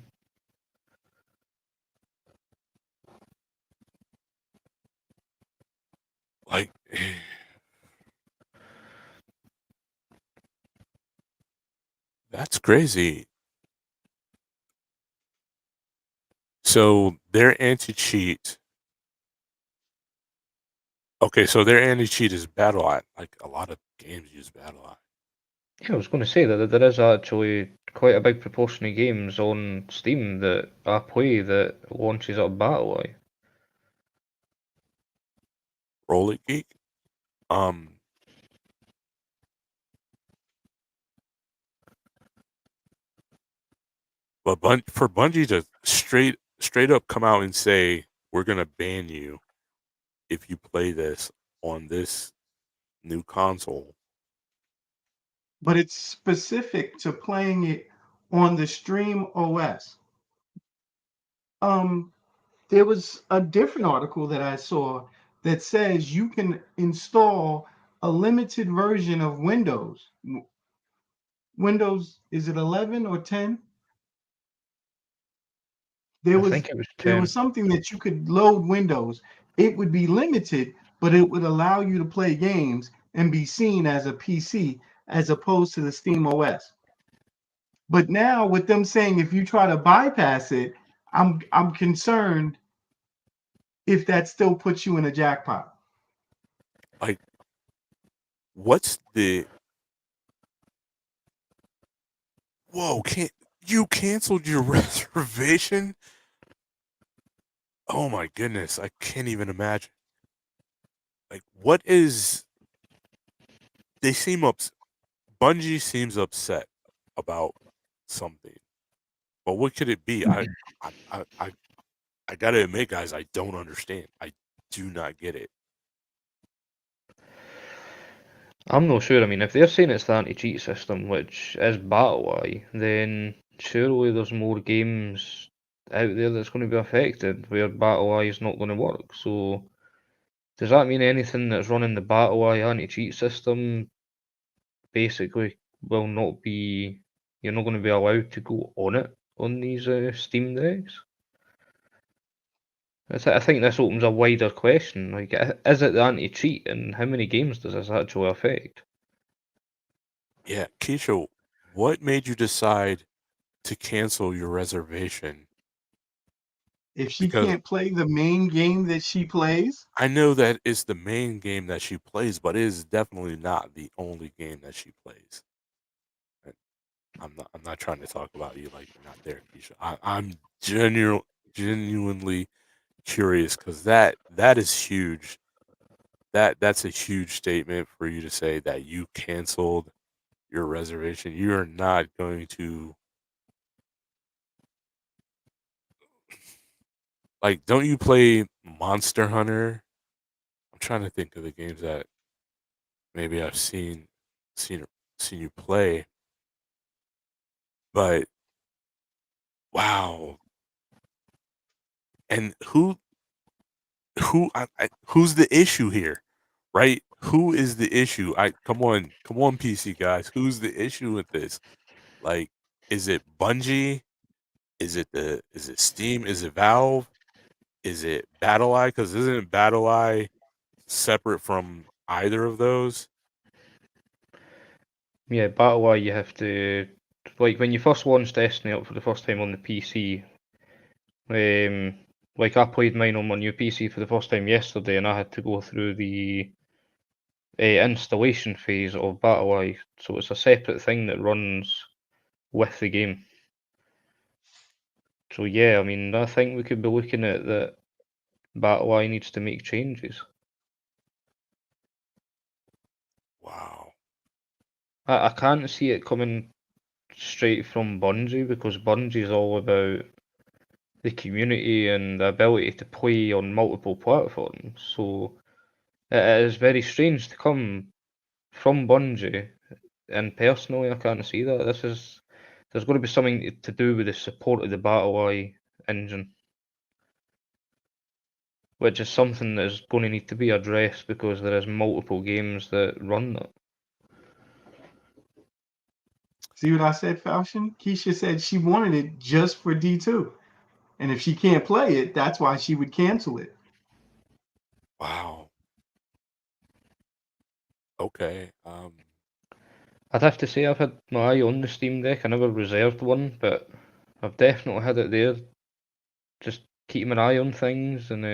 Like, that's crazy. So their anti-cheat. Okay, so their anti-cheat is BattleEye. Like a lot of games use BattleEye. Yeah, I was going to say that there is actually quite a big proportion of games on Steam that I play that launches up BattleEye. Roll it, geek. But for Bungie to straight up come out and say we're gonna ban you if you play this on this new console. But it's specific to playing it on the Stream OS. There was a different article that I saw that says you can install a limited version of Windows. Windows, is it 11 or 10? There I was think it was there 10. was something that you could load Windows. It would be limited, but it would allow you to play games and be seen as a PC as opposed to the Steam OS. But now with them saying if you try to bypass it, I'm concerned if that still puts you in a jackpot. Like, what's the? Whoa! Can't you canceled your reservation? Oh my goodness! I can't even imagine. Like, what is? They seem Bungie seems upset about something, but what could it be? I, I, I I gotta admit, guys, I don't understand. I do not get it. I'm not sure. I mean, if they're saying it's the anti-cheat system, which is BattleEye, then surely there's more games out there that's going to be affected where BattleEye is not going to work. So does that mean anything that's running the BattleEye anti-cheat system basically will not be, you're not going to be allowed to go on it on these Steam decks? I think this opens a wider question. Like, is it the anti-cheat, and how many games does this actually affect? Yeah, Keisha, what made you decide to cancel your reservation? If she Because can't play the main game that she plays, I know that it's the main game that she plays, but it is definitely not the only game that she plays. And I'm not trying to talk about you like you're not there, Keisha. I'm genuinely curious because that is huge. That's a huge statement for you to say that you canceled your reservation. You're not going to like. Don't you play Monster Hunter? I'm trying to think of the games that maybe I've seen seen you play. But wow, and who's the issue here, right? Who is the issue? Come on, PC guys. Who's the issue with this? Like, is it Bungie? Is it Steam? Is it Valve? Is it BattleEye? Because isn't BattleEye separate from either of those? Yeah, BattleEye, you have to like when you first launched Destiny up for the first time on the PC, like I played mine on my new PC for the first time yesterday, and I had to go through the installation phase of BattlEye, so it's a separate thing that runs with the game. So yeah, I mean, I think we could be looking at that BattlEye needs to make changes. Wow. I can't see it coming straight from Bungie, because Bungie's all about the community and the ability to play on multiple platforms. So it is very strange to come from Bungie, and personally, I can't see that. There's going to be something to do with the support of the BattlEye engine, which is something that is going to need to be addressed because there is multiple games that run that. See what I said, Falchion? Keisha said she wanted it just for D2. And if she can't play it, that's why she would cancel it. Wow. Okay. I'd have to say I've had my eye on the Steam Deck. I never reserved one, but I've definitely had it there, just keeping an eye on things. And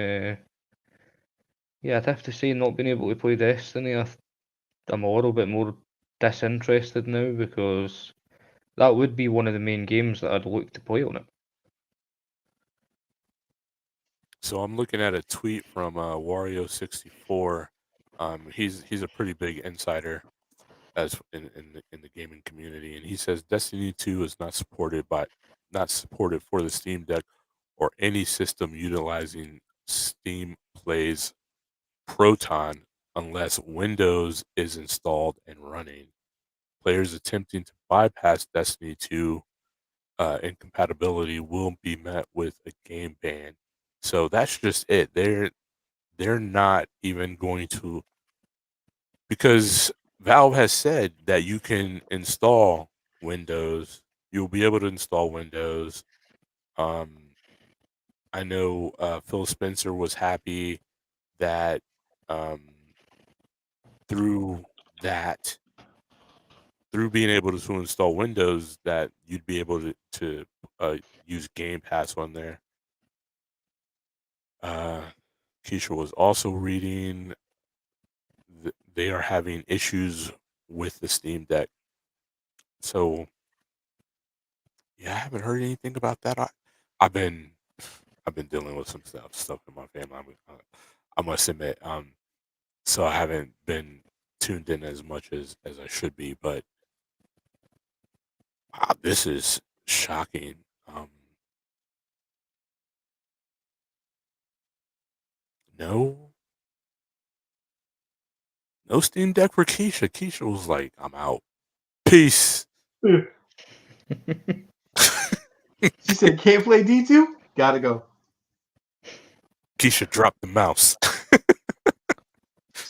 yeah, I'd have to say not being able to play Destiny, I'm a little bit more disinterested now, because that would be one of the main games that I'd look to play on it. So I'm looking at a tweet from Wario64. He's a pretty big insider as in the gaming community, and he says Destiny 2 is not supported for the Steam Deck or any system utilizing Steam Play's Proton unless Windows is installed and running. Players attempting to bypass Destiny 2 incompatibility will be met with a game ban. So that's just it. They're not even going to, because Valve has said that you can install Windows. You'll be able to install Windows. Um, I know Phil Spencer was happy that um, through that through being able to install Windows, that you'd be able to use Game Pass on there. Uh, Keisha was also reading they are having issues with the Steam Deck. So yeah, I haven't heard anything about that. I've been I've been dealing with some stuff in my family. I must admit. So I haven't been tuned in as much as I should be. But wow, this is shocking. No, no Steam Deck for Keisha. Keisha was like, "I'm out. Peace." She said, can't play D2? Gotta go. Keisha dropped the mouse.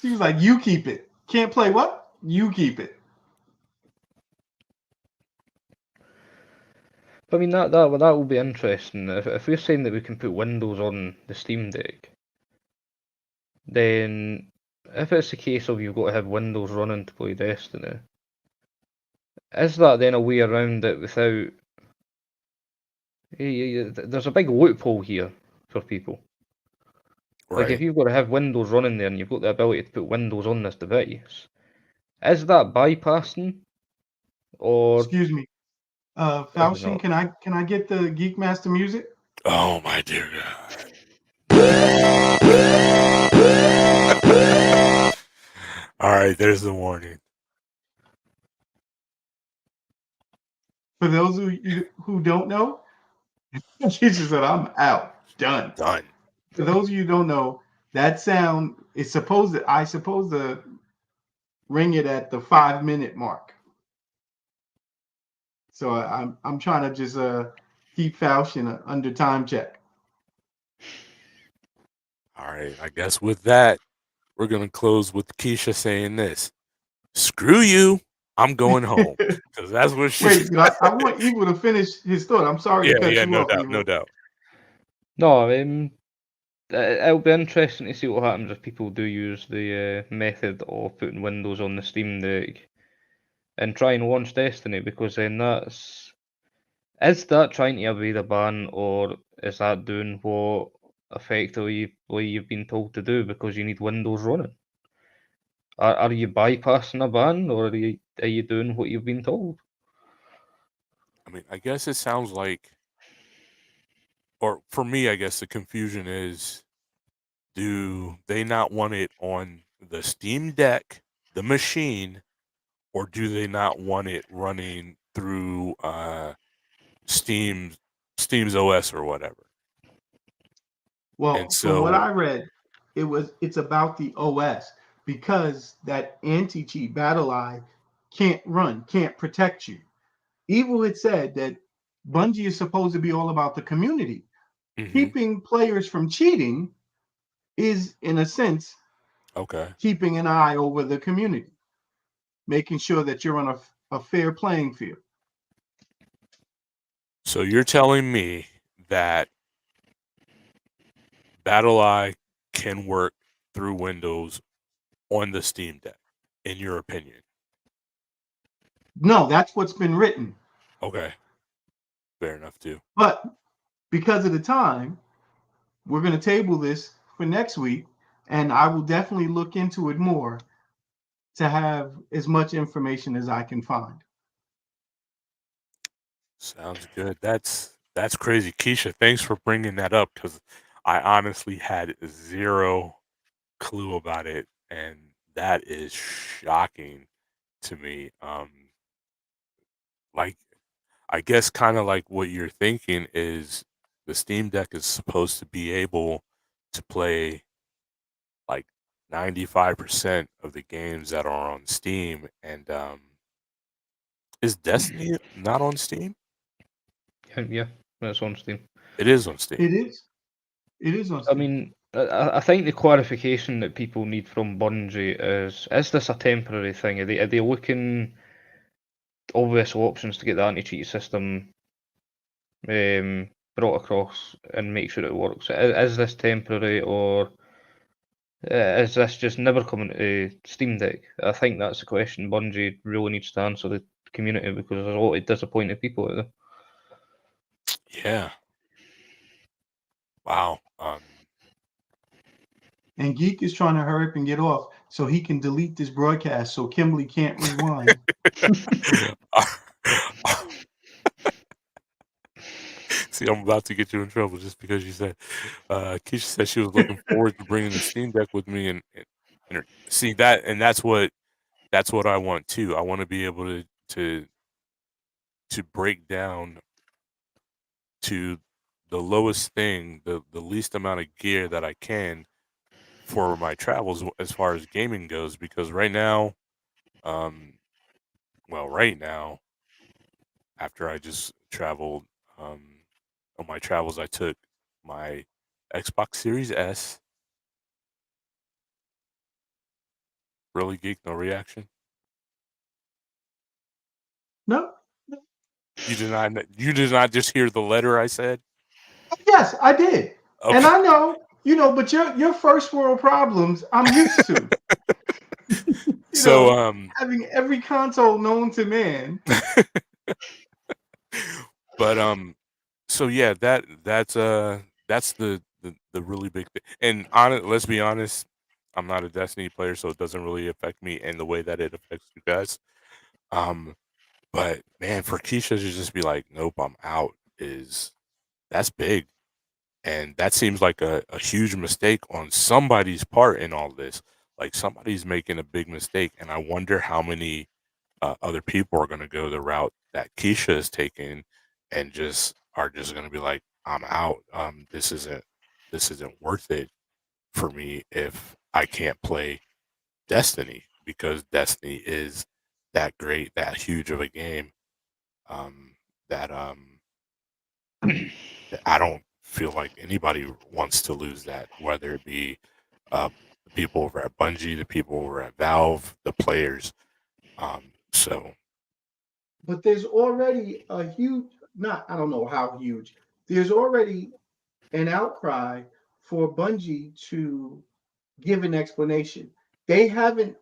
She was like, you keep it. Can't play what? You keep it. I mean, that will be interesting. If we're saying that we can put Windows on the Steam Deck, then if it's a case of you've got to have Windows running to play Destiny, is that then a way around it without? There's a big loophole here for people. Like, if Right. you've got to have Windows running there and you've got the ability to put Windows on this device, is that bypassing, or Excuse me. is it Falchion, not? can I get the Geek Master music? Oh my dear God. All right, there's the warning. For those of you who don't know, she just said, I'm out. Done. Done. For those of you who don't know, that sound is supposed to, I suppose to ring it at the 5-minute mark. So I'm trying to just keep Falchion under time check. All right, I guess with that, we're gonna close with Keisha saying this: "Screw you, I'm going home," because that's what she. Wait, but I want Evil to finish his thought. I'm sorry to Yeah, cut yeah, you no off, doubt, no Evil. doubt. No, it'll be interesting to see what happens if people do use the method of putting Windows on the Steam Deck. and try and launch Destiny, because then is that trying to evade a ban, or is that doing what effectively you've been told to do because you need Windows running? Are you bypassing a ban, or are you doing what you've been told? I mean, I guess it sounds like, or for me, I guess the confusion is, do they not want it on the Steam Deck, the machine, or do they not want it running through Steam's OS or whatever? And Well, from what so, I read, it's about the OS because that anti-cheat battle eye can't protect you. Evil had said that Bungie is supposed to be all about the community. hmm, Keeping players from cheating is, in a sense, okay. keeping an eye over the community, making sure that you're on a fair playing field. So you're telling me that BattleEye can work through Windows on the Steam Deck, in your opinion? No, that's what's been written. Okay, fair enough too. But because of the time, we're going to table this for next week, and I will definitely look into it more to have as much information as I can find. Sounds good. That's crazy, Keisha. Thanks for bringing that up because I honestly had zero clue about it, and that is shocking to me. Like I guess kind of like what you're thinking is the Steam Deck is supposed to be able to play like 95% of the games that are on Steam, and is Destiny not on Steam? Yeah, that's on Steam. It is on Steam. It is. It is on I Steam. mean, I think the clarification that people need from Bungie is this a temporary thing? Are they looking obvious options to get the anti-cheat system brought across and make sure it works? Is this temporary, or is this just never coming to Steam Deck? I think that's the question Bungie really needs to answer the community, because there's a lot of disappointed people out there. Yeah. Wow. And Geek is trying to hurry up and get off so he can delete this broadcast so Kimberly can't rewind. See, I'm about to get you in trouble just because you said Keisha said she was looking forward to bringing the Steam Deck with me, see that, and that's what I want too. I want to be able to break down to the lowest thing, the least amount of gear that I can for my travels as far as gaming goes. Because right now, um, right now, after I just traveled, on my travels, I took my Xbox Series S. Really, geek? No reaction? No. You did not. You did not just hear the letter I said. Yes, I did. And Okay. I know, but your first world problems I'm used to. You So know, having every console known to man. but so yeah, that's the really big thing. And let's be honest, I'm not a Destiny player, so it doesn't really affect me in the way that it affects you guys. Um, but man, for Keisha to just be like, "Nope, I'm out," is that's big. And that seems like a huge mistake on somebody's part in all this. Like somebody's making a big mistake, and I wonder how many other people are going to go the route that Keisha is taking, and just are just going to be like, "I'm out. This isn't worth it for me if I can't play Destiny because Destiny is that great, that huge of a game. That I don't feel like anybody wants to lose that, whether it be the people over at Bungie, the people over at Valve, the players. So But there's already a huge, not, I don't know how huge, there's already an outcry for Bungie to give an explanation. They haven't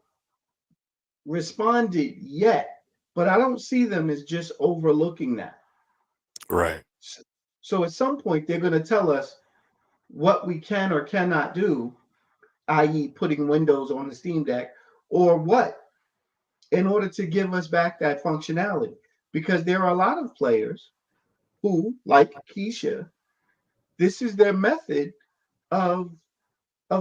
responded yet but I don't see them as just overlooking that. Right. So at some point, they're going to tell us what we can or cannot do, i.e., putting Windows on the Steam Deck, or what, in order to give us back that functionality. Because there are a lot of players who, like Keisha, this is their method of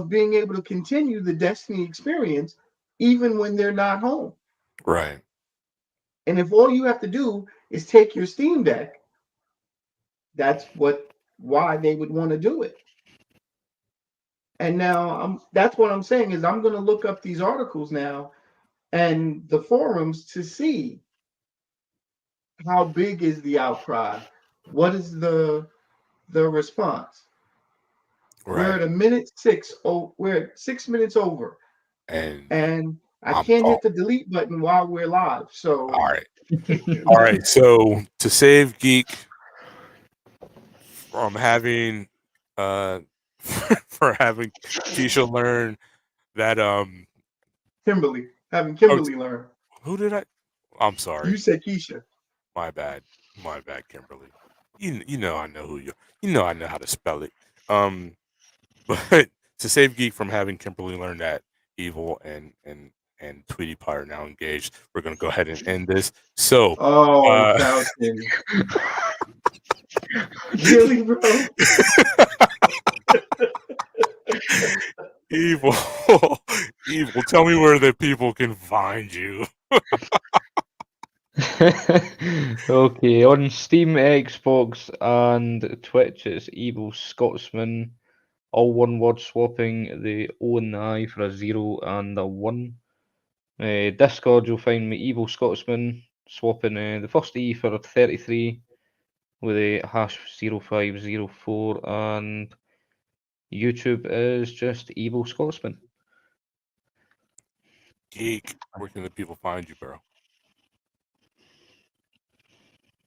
being able to continue the Destiny experience even when they're not home. Right. And if all you have to do is take your Steam Deck, that's why they would want to do it. And now that's what I'm saying is I'm going to look up these articles now and the forums to see how big is the outcry, what is the response. We're Right. at a minute 6. Oh, we're at 6 minutes over, And and I I'm can't call. hit the delete button while we're live. So All right. All right. So to save Geek from having uh for having Keisha learn that Having oh, Kimberly learn. who did I? I'm You sorry. said Keisha. My bad. My bad, Kimberly. You know I know who you know I know how to spell it. Um but to save Geek from having Kimberly learn that Evil and Tweety Pie are now engaged, we're gonna go ahead and end this. So Oh, uh Falcon. Really, bro? Evil Evil, tell me where the people can find you. Okay, on Steam, Xbox, and Twitch, it's Evil Scotsman. All one word, swapping the O and the I for a 0 and a 1. Discord, you'll find me Evil Scotsman, swapping the first E for a 33 with a hash 0504, and YouTube is just Evil Scotsman. Geek, where can the people find you, bro?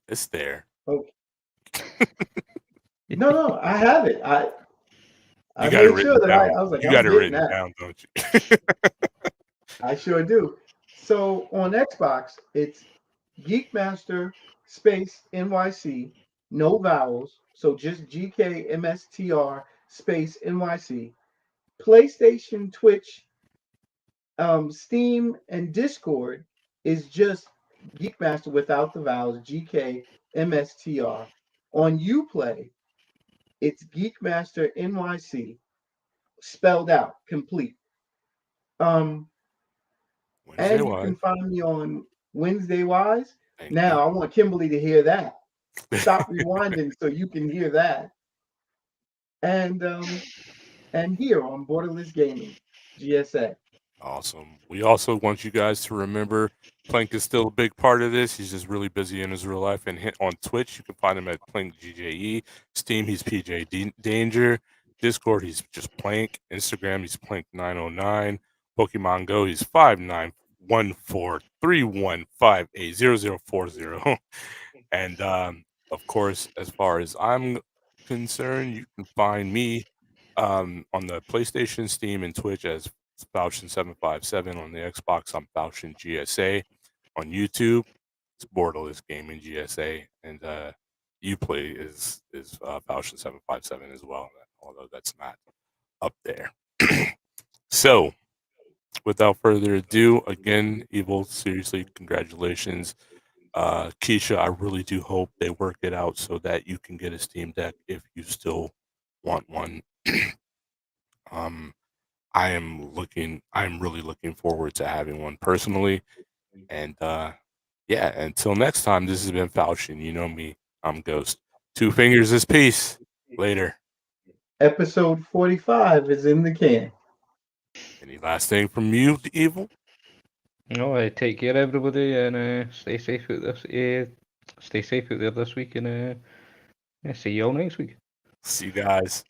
It's there. Okay. No, I have it. I You got it made sure written that down. I was like, You I'm got it getting written that. down, don't you? I sure do. So on Xbox, it's Geekmaster space NYC, no vowels, so just GKMSTR space NYC. PlayStation, Twitch, Steam, and Discord is just Geekmaster without the vowels, GKMSTR. On Uplay, it's Geekmaster NYC, spelled out, complete. Um, Wednesday and you Live. can find me on Wednesday Wise. Thank you. Now I want Kimberly to hear that. Stop rewinding so you can hear that. And here on Borderless Gaming GSA. Awesome. We also want you guys to remember Plank is still a big part of this. He's just really busy in his real life. And hit on Twitch, you can find him at Plank GJE. Steam, he's PJ Danger. Discord, he's just Plank. Instagram, he's Plank909. Pokemon Go, he's 591431580040. And of course, as far as I'm concerned, you can find me on the PlayStation, Steam, and Twitch as Falchion757. On the Xbox, I'm Falchion GSA. On YouTube, it's Borderless Gaming GSA, and Uplay is Falchion757 as well, although that's not up there. So, without further ado, again, Evil, seriously, congratulations. Keisha, I really do hope they work it out so that you can get a Steam Deck if you still want one. um, I'm really looking forward to having one personally. And yeah, until next time, this has been Falchion. You know me. I'm Ghost. Two fingers is peace. Later. Episode 45 is in the can. Any last thing from you, Evil? No, take care, everybody, and stay safe out this. Stay safe out there this week, and see you all next week. See you guys.